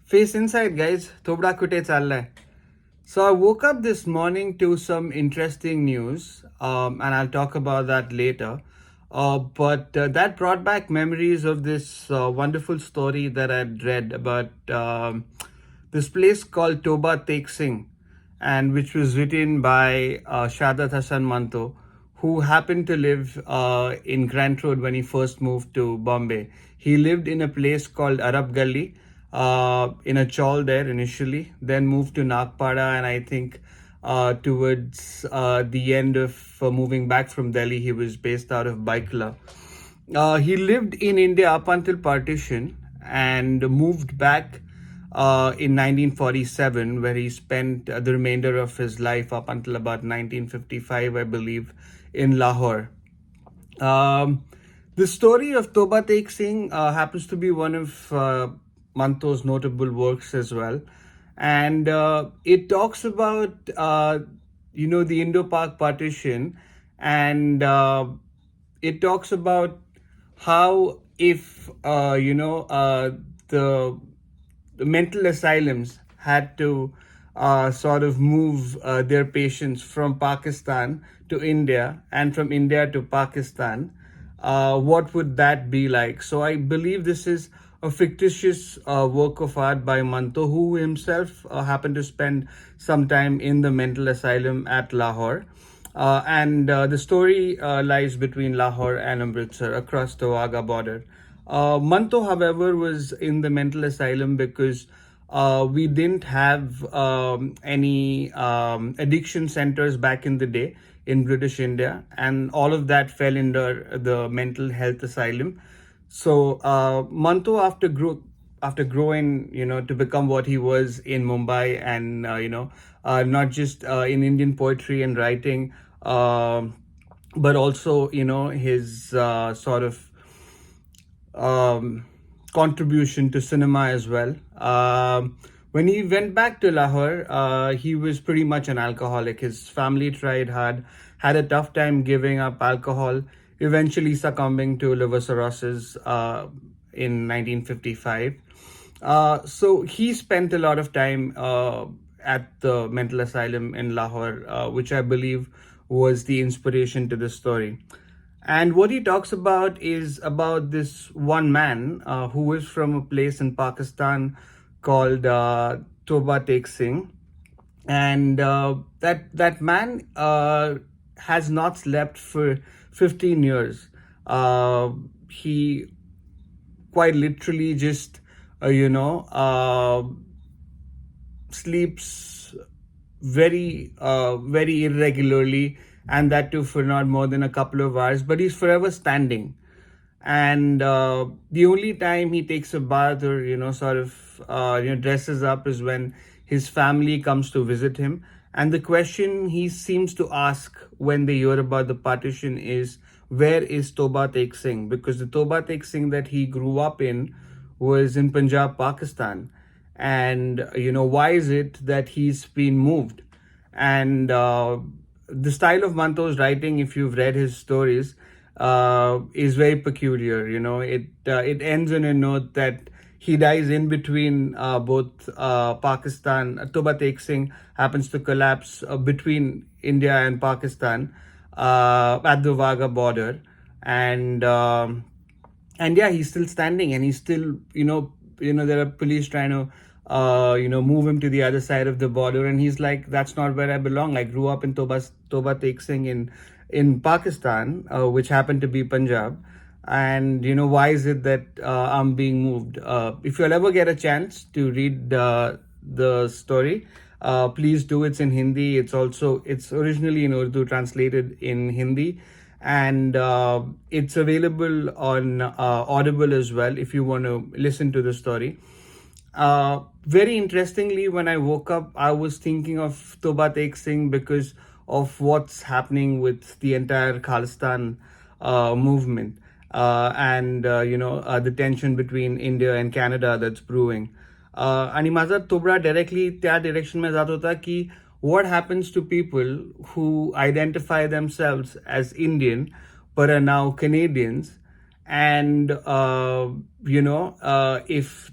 Face inside, guys. Toba Tek Singh. So I woke up this morning to some interesting news, and I'll talk about that later. But that brought back memories of this wonderful story that I'd read about this place called Toba Tek Singh, and which was written by Shadat Hassan Manto, who happened to live in Grant Road when he first moved to Bombay. He lived in a place called Arab Gully, in a chawl there initially, then moved to Nagpada, and I think towards the end of moving back from Delhi, he was based out of Baikla. He lived in India up until partition and moved back in 1947, where he spent the remainder of his life up until about 1955, I believe, in Lahore. Um, the story of Toba Tek Singh happens to be one of Manto's notable works as well. And it talks about, the Indo-Pak partition, and it talks about how if, the mental asylums had to sort of move their patients from Pakistan to India and from India to Pakistan, what would that be like? So I believe this is a fictitious work of art by Manto, who himself happened to spend some time in the mental asylum at Lahore. And the story lies between Lahore and Amritsar across the Wagah border. Manto, however, was in the mental asylum because we didn't have any addiction centers back in the day in British India, and all of that fell under the mental health asylum. So Manto, after growing, to become what he was in Mumbai, and not just in Indian poetry and writing, but also his sort of contribution to cinema as well. When he went back to Lahore, he was pretty much an alcoholic. His family tried hard, had a tough time giving up alcohol, eventually succumbing to liver cirrhosis in 1955. So he spent a lot of time at the mental asylum in Lahore, which I believe was the inspiration to the story. And what he talks about is about this one man who is from a place in Pakistan called Toba Tek Singh, and that man has not slept for 15 years. He quite literally just, sleeps very irregularly, and that too for not more than a couple of hours. But he's forever standing, and the only time he takes a bath or dresses up is when his family comes to visit him. And the question he seems to ask when they hear about the partition is, where is Toba Tek Singh? Because the Toba Tek Singh that he grew up in was in Punjab, Pakistan. And why is it that he's been moved? And the style of Manto's writing, if you've read his stories, is very peculiar. It ends on a note that he dies in between both Pakistan. Toba Tek Singh happens to collapse between India and Pakistan at the Wagah border, and yeah, he's still standing, and he's still there are police trying to move him to the other side of the border, and he's like, that's not where I belong. I grew up in Toba Tek Singh in Pakistan, which happened to be Punjab. And why is it that I'm being moved? If you'll ever get a chance to read the story, please do. It's in Hindi. It's originally in Urdu, translated in Hindi, and it's available on Audible as well if you want to listen to the story. Very interestingly, when I woke up, I was thinking of Toba Tek Singh because of what's happening with the entire Khalistan movement, and the tension between India and Canada that's brewing. आणि माझा तोबडा directly त्या direction में जात होता कि what happens to people who identify themselves as Indian but are now Canadians, and if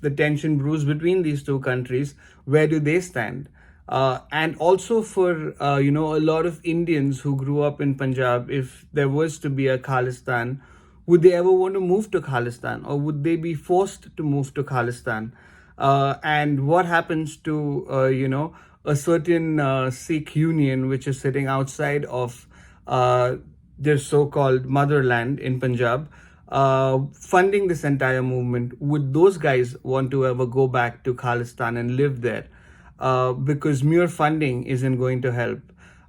the tension brews between these two countries, where do they stand? And also for a lot of Indians who grew up in Punjab, if there was to be a Khalistan, would they ever want to move to Khalistan, or would they be forced to move to Khalistan? And what happens to a certain Sikh union which is sitting outside of their so-called motherland in Punjab, funding this entire movement? Would those guys want to ever go back to Khalistan and live there? Because mere funding isn't going to help.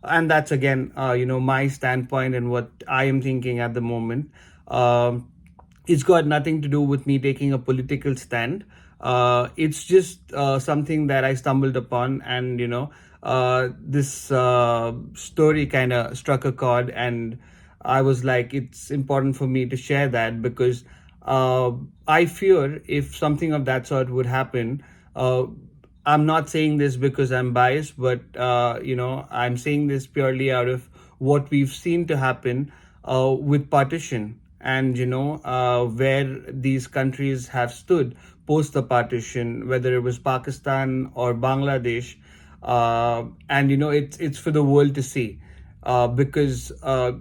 And that's again, my standpoint and what I am thinking at the moment. It's got nothing to do with me taking a political stand. It's just something that I stumbled upon, and this story kind of struck a chord, and I was like, it's important for me to share that, because I fear if something of that sort would happen. I'm not saying this because I'm biased, but I'm saying this purely out of what we've seen to happen with partition, and where these countries have stood post the partition, whether it was Pakistan or Bangladesh, and it's for the world to see. Because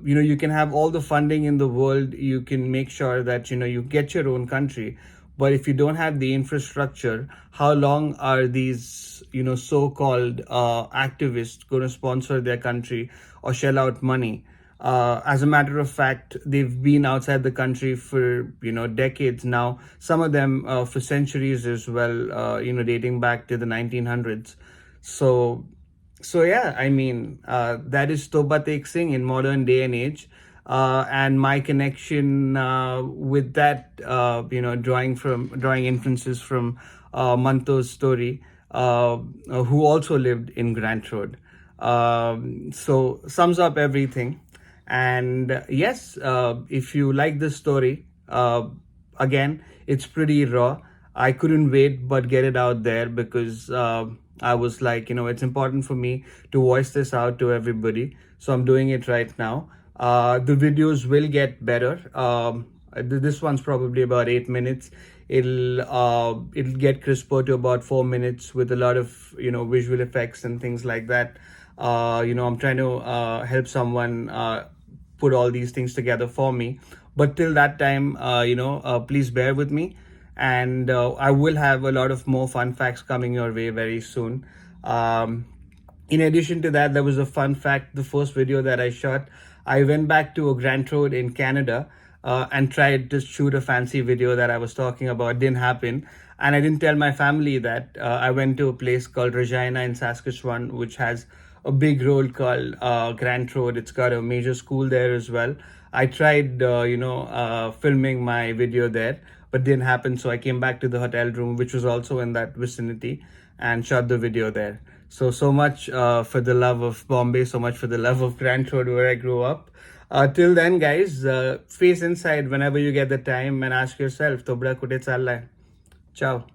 you can have all the funding in the world, you can make sure that you get your own country, but if you don't have the infrastructure, how long are these so-called activists going to sponsor their country or shell out money? As a matter of fact, they've been outside the country for decades now. Some of them for centuries as well. Dating back to the 1900s. So yeah, I mean, that is Toba Tek Singh in modern day and age. And my connection with that, drawing inferences from Manto's story, who also lived in Grant Road. So sums up everything. And yes, if you like this story, again, it's pretty raw. I couldn't wait but get it out there, because I was like, it's important for me to voice this out to everybody. So I'm doing it right now. The videos will get better. This one's probably about 8 minutes. It'll get crisper to about 4 minutes with a lot of visual effects and things like that. I'm trying to help someone put all these things together for me. But till that time, please bear with me, and I will have a lot of more fun facts coming your way very soon. In addition to that, there was a fun fact. The first video that I shot, I went back to a Grant Road in Canada and tried to shoot a fancy video that I was talking about. It didn't happen. And I didn't tell my family that I went to a place called Regina in Saskatchewan, which has a big road called Grant Road. It's got a major school there as well. I tried, filming my video there, but didn't happen. So I came back to the hotel room, which was also in that vicinity, and shot the video there. So much for the love of Bombay, so much for the love of Grant Road, where I grew up. Till then, guys, face inside whenever you get the time and ask yourself, Tobra kute challa hai? Ciao.